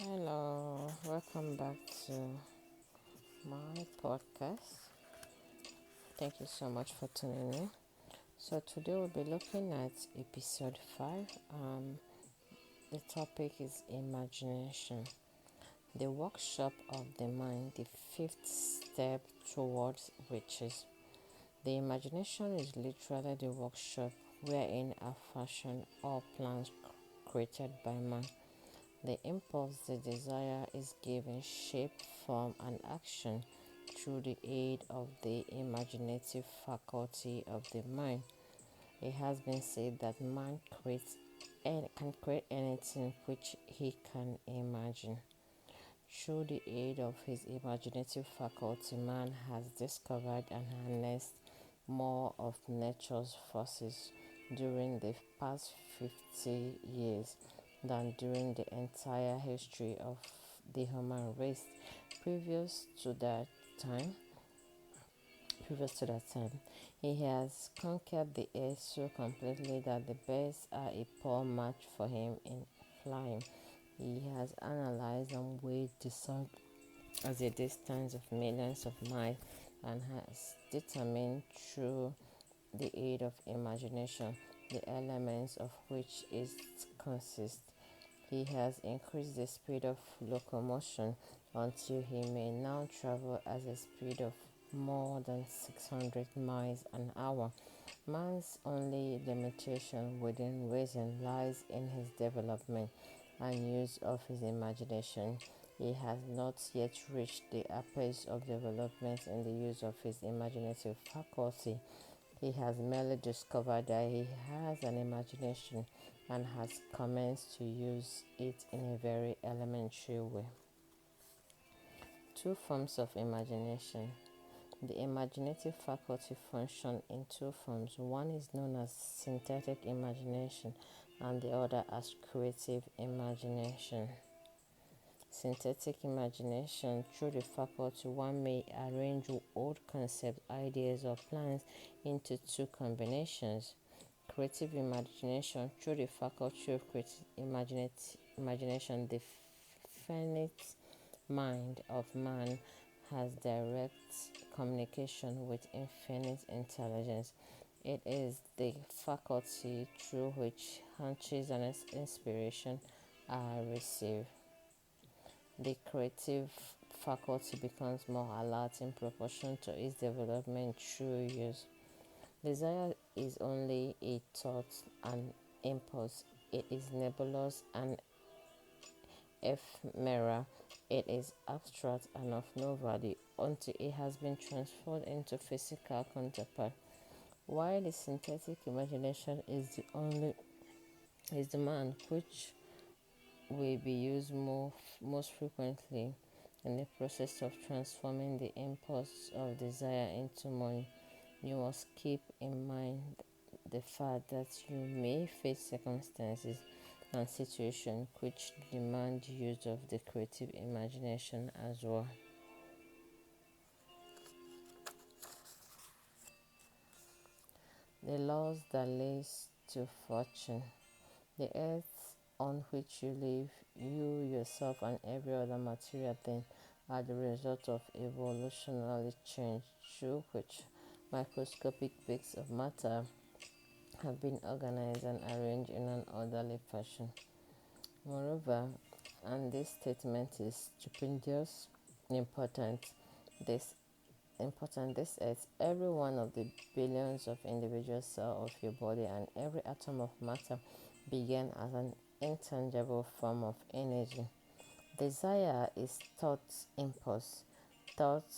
Hello, welcome back to my podcast. Thank you so much for tuning in. So, today we'll be looking at episode 5. The topic is imagination, the workshop of the mind, the fifth step towards riches. The imagination is literally the workshop wherein are fashioned all plans created by man. The impulse, the desire, is given shape, form, and action through the aid of the imaginative faculty of the mind. It has been said that man can create anything which he can imagine. Through the aid of his imaginative faculty, man has discovered and harnessed more of nature's forces during the past 50 years than during the entire history of the human race. Previous to that time, previous to that time, he has conquered the air so completely that the birds are a poor match for him in flying. He has analyzed and weighed the sun as a distance of millions of miles and has determined through the aid of imagination the elements of which it consists. He has increased the speed of locomotion until he may now travel at a speed of more than 600 miles an hour. Man's only limitation within reason lies in his development and use of his imagination. He has not yet reached the apex of development in the use of his imaginative faculty. He has merely discovered that he has an imagination and has commenced to use it in a very elementary way. Two forms of imagination. The imaginative faculty function in two forms. One is known as synthetic imagination and the other as creative imagination. Synthetic imagination. Through the faculty, one may arrange old concepts, ideas, or plans into two combinations. Creative imagination. Through the faculty of creative imagination, the finite mind of man has direct communication with infinite intelligence. It is the faculty through which hunches and inspiration are received. The creative faculty becomes more alert in proportion to its development through use. Desire is only a thought and impulse. It is nebulous and ephemeral. It is abstract and of no value until it has been transformed into physical counterpart. While the synthetic imagination is the man which will be used most frequently in the process of transforming the impulse of desire into money. You must keep in mind the fact that you may face circumstances and situations which demand use of the creative imagination as well. The laws that lead to fortune. The earth on which you live, you yourself, and every other material thing are the result of evolutionary change through which microscopic bits of matter have been organized and arranged in an orderly fashion. Moreover, and this statement is stupendous important, this this is every one of the billions of individual cells of your body and every atom of matter began as an intangible form of energy. Desire is thought impulse. Thought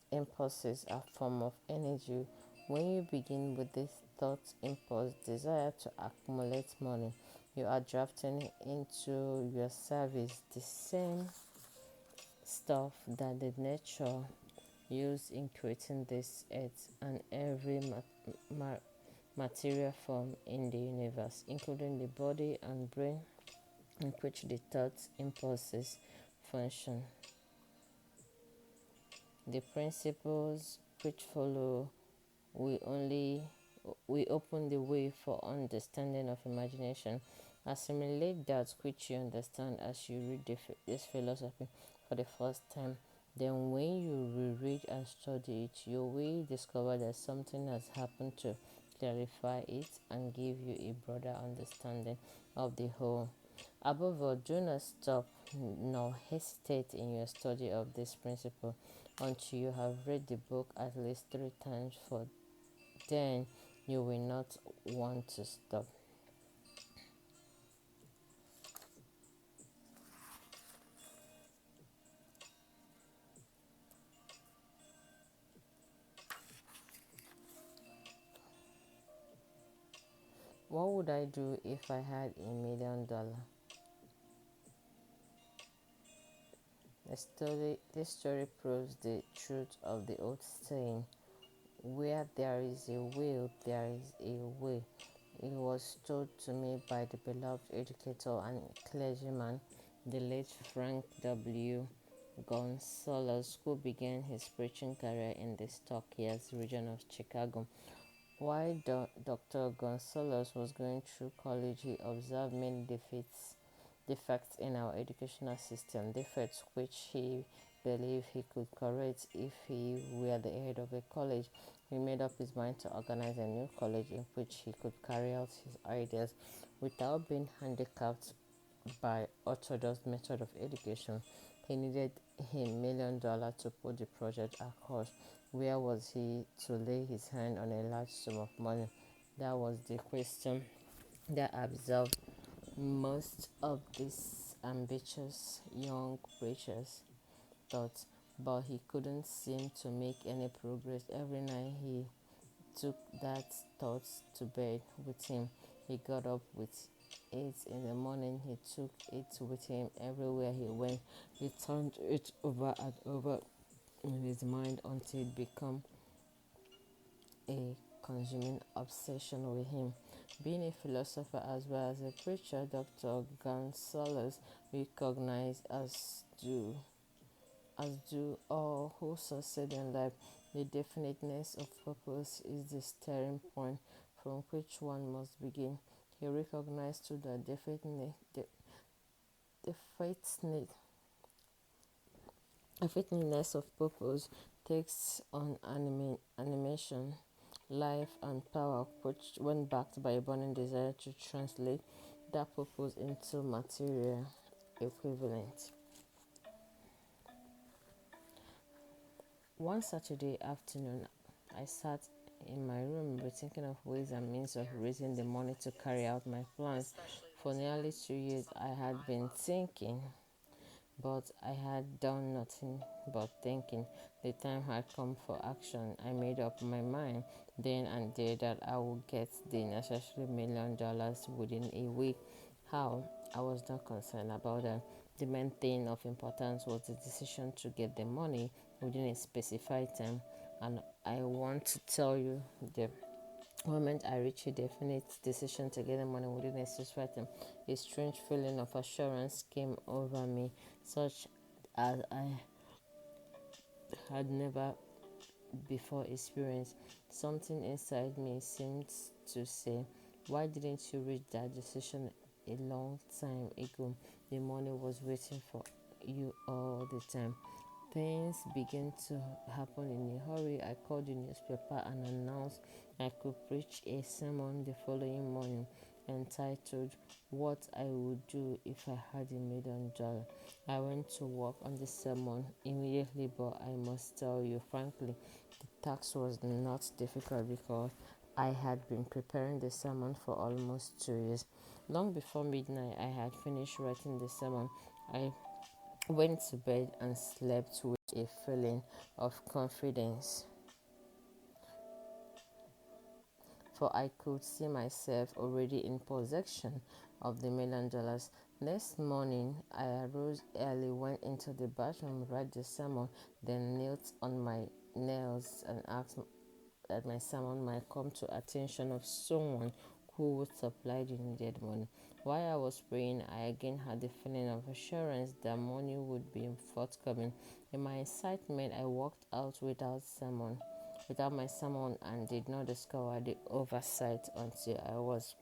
impulses are form of energy. When you begin with this thought impulse, desire to accumulate money, you are drafting into your service the same stuff that the nature used in creating this earth and every material form in the universe, including the body and brain in which the thought impulses function. The principles which follow we only we open the way for understanding of imagination Assimilate that which you understand as you read this philosophy for the first time. Then, when you reread and study it, you will discover that something has happened to clarify it and give you a broader understanding of the whole. Above all, do not stop nor hesitate in your study of this principle until you have read the book at least 3 times, for then you will not want to stop. What would I do if I had $1 million? This story proves the truth of the old saying, where there is a will, there is a way. It was told to me by the beloved educator and clergyman, the late Frank W. Gonzalez, who began his preaching career in the Stockyards region of Chicago. While Dr. Gonzalez was going through college, he observed many defects in our educational system, defects which he believed he could correct if he were the head of a college. He made up his mind to organize a new college in which he could carry out his ideas without being handicapped by orthodox method of education. He needed $1 million to put the project across. Where was he to lay his hand on a large sum of money? That was the question that absorbed most of these ambitious young preachers thought, but he couldn't seem to make any progress. Every night he took that thought to bed with him. He got up with it in the morning. He took it with him everywhere he went. He turned it over and over in his mind until it became a consuming obsession with him. Being a philosopher as well as a preacher, Dr. Gonzalez recognized, as do all who succeed in life, the definiteness of purpose is the starting point from which one must begin. He recognized too that definiteness of purpose takes on animation, life, and power, which, when backed by a burning desire to translate that purpose into material equivalent. One Saturday afternoon, I sat in my room rethinking of ways and means of raising the money to carry out my plans. For nearly 2 years, I had been thinking, but I had done nothing but thinking. The time had come for action. I made up my mind then and there that I would get the necessary $1 million within a week. How? I was not concerned about that. The main thing of importance was the decision to get the money within a specified time. And I want to tell you, the moment I reached a definite decision to get the money within a specified time, a strange feeling of assurance came over me, such as I had never before experienced. Something inside me seemed to say, why didn't you reach that decision a long time ago? The money was waiting for you all the time. Things began to happen in a hurry. I called the newspaper and announced I could preach a sermon the following morning entitled What I Would Do If I Had $1 million. I went to work on the sermon immediately, but I must tell you frankly, the task was not difficult because I had been preparing the sermon for almost 2 years. Long before midnight, I had finished writing the sermon. I went to bed and slept with a feeling of confidence, for I could see myself already in possession of the $1 million. Next morning, I arose early, went into the bathroom, read the sermon, then knelt on my knees and asked that my sermon might come to attention of someone who would supply the needed money. While I was praying, I again had the feeling of assurance that money would be forthcoming. In my excitement, I walked out without my sermon, and did not discover the oversight until I was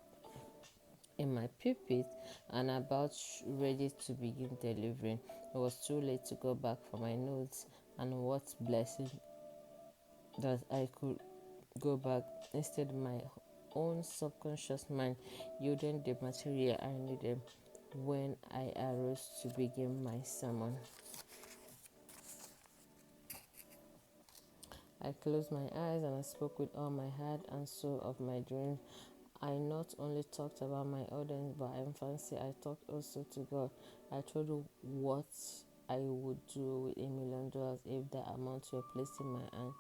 in my pulpit and about ready to begin delivering. It was too late to go back for my notes, and what blessing that I could go back. Instead, my own subconscious mind yielded the material I needed when I arose to begin my sermon. I closed my eyes and I spoke with all my heart and soul of my dreams. I not only talked about my audience, but in fancy, I talked also to God. I told you what I would do with $1,000,000 if that amount were placed in my hands.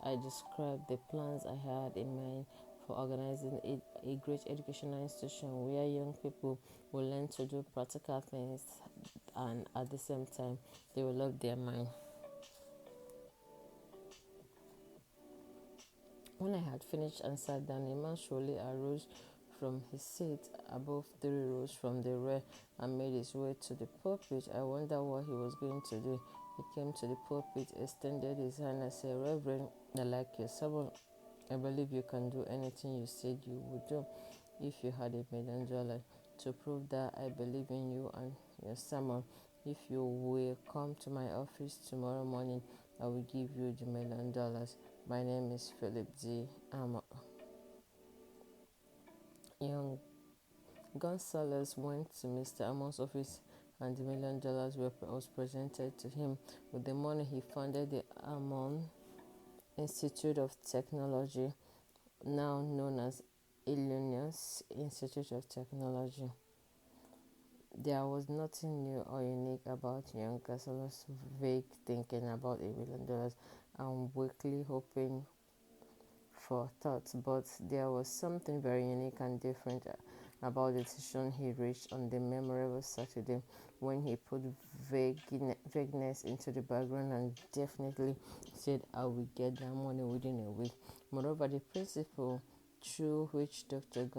I described the plans I had in mind for organizing a great educational institution where young people will learn to do practical things and at the same time develop their mind. When I had finished and sat down, a man slowly arose from his seat above 3 rows from the rear and made his way to the pulpit. I wondered what he was going to do. He came to the pulpit, extended his hand and said, "Reverend, I like your sermon. I believe you can do anything you said you would do if you had $1,000,000. To prove that I believe in you and your sermon, if you will come to my office tomorrow morning, I will give you the $1,000,000. My name is Philip D. Amo." Young Gonzalez went to Mr. Amon's office and the $1,000,000 was presented to him. With the money, he funded the Amon Institute of Technology, now known as Illinois Institute of Technology. There was nothing new or unique about young Gonzalez's vague thinking about $1,000,000 and weakly hoping for thoughts, but there was something very unique and different about the decision he reached on the memorable Saturday when he put vagueness into the background and definitely said, "I will get that money within a week." Moreover, the principle through which Dr.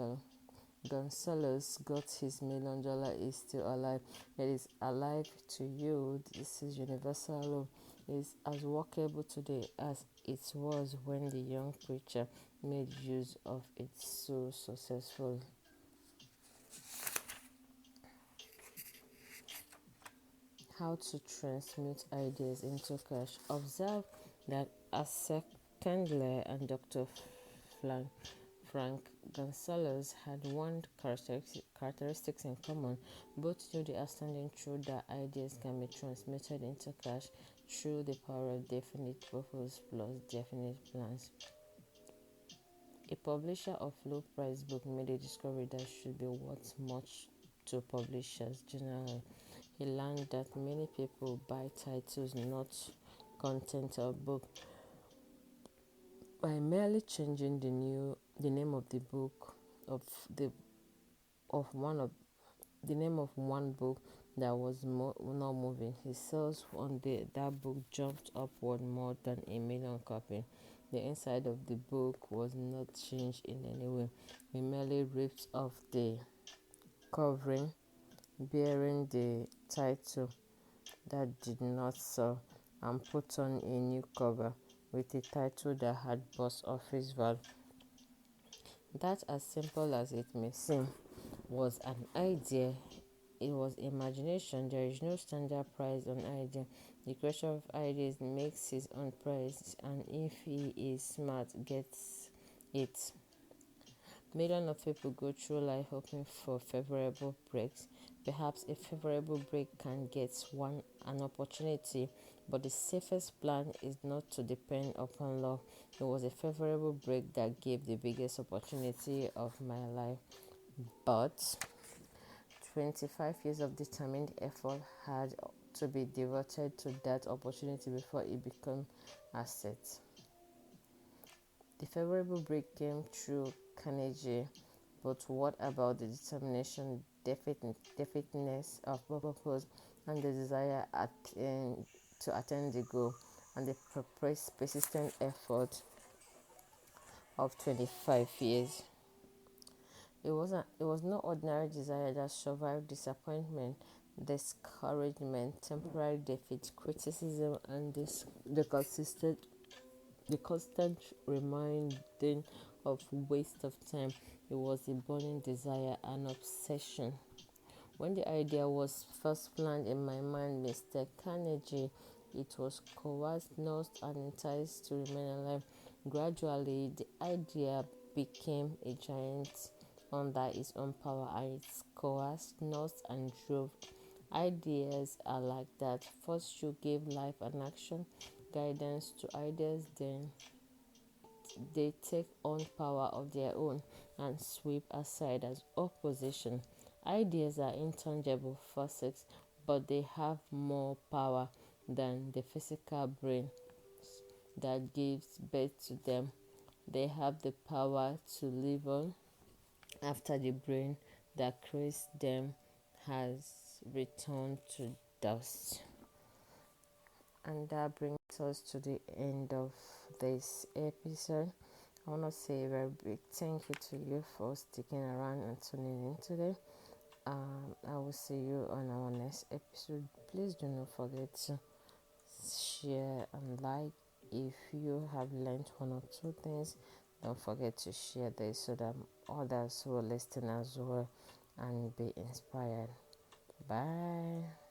Gonzalez got his $1,000,000 is still alive. It is alive to you. This is universal law. It is as workable today as it was when the young preacher made use of it so successfully. How to transmute ideas into cash. Observe that Asek Kendler and Dr. Frank Gonzalez had one characteristics in common. Both knew the astounding truth that ideas can be transmitted into cash through the power of definite purpose plus definite plans. A publisher of low-price book made a discovery that should be worth much to publishers generally. He learned that many people buy titles, not content of book, by merely changing the name of the book of the of one of the name of one book that was not moving. His sales on that book jumped upward more than 1,000,000 copies. The inside of the book was not changed in any way. He merely ripped off the covering bearing the title that did not sell and put on a new cover with a title that had box office value. That, as simple as it may seem, was an idea. It was imagination. There is no standard price on idea. The creator of ideas makes his own price, and if he is smart, gets it. Millions of people go through life hoping for favorable breaks. Perhaps a favorable break can get one an opportunity, but the safest plan is not to depend upon luck. It was a favorable break that gave the biggest opportunity of my life. But 25 years of determined effort had to be devoted to that opportunity before it became asset. The favorable break came through Carnegie, but what about the determination, definiteness of purpose, and the desire to attain the goal, and the persistent effort of 25 years? It was no ordinary desire that survived disappointment, discouragement, temporary defeat, criticism, and the constant reminding of waste of time. It was a burning desire, an obsession. When the idea was first planned in my mind, Mr. Carnegie, it was coerced, nursed, and enticed to remain alive. Gradually, the idea became a giant under its own power, and it's coerced, nursed, and drove. Ideas are like that. First, you give life and action guidance to ideas, then they take on power of their own and sweep aside as opposition. Ideas are intangible forces, but they have more power than the physical brain that gives birth to them. They have the power to live on after the brain that creates them has returned to dust. And that brings us to the end of this episode. I want to say a very big thank you to you for sticking around and tuning in today. I will see you on our next episode. Please do not forget to share and like. If you have learned one or two things, don't forget to share this so that others will listen as well and be inspired. Bye.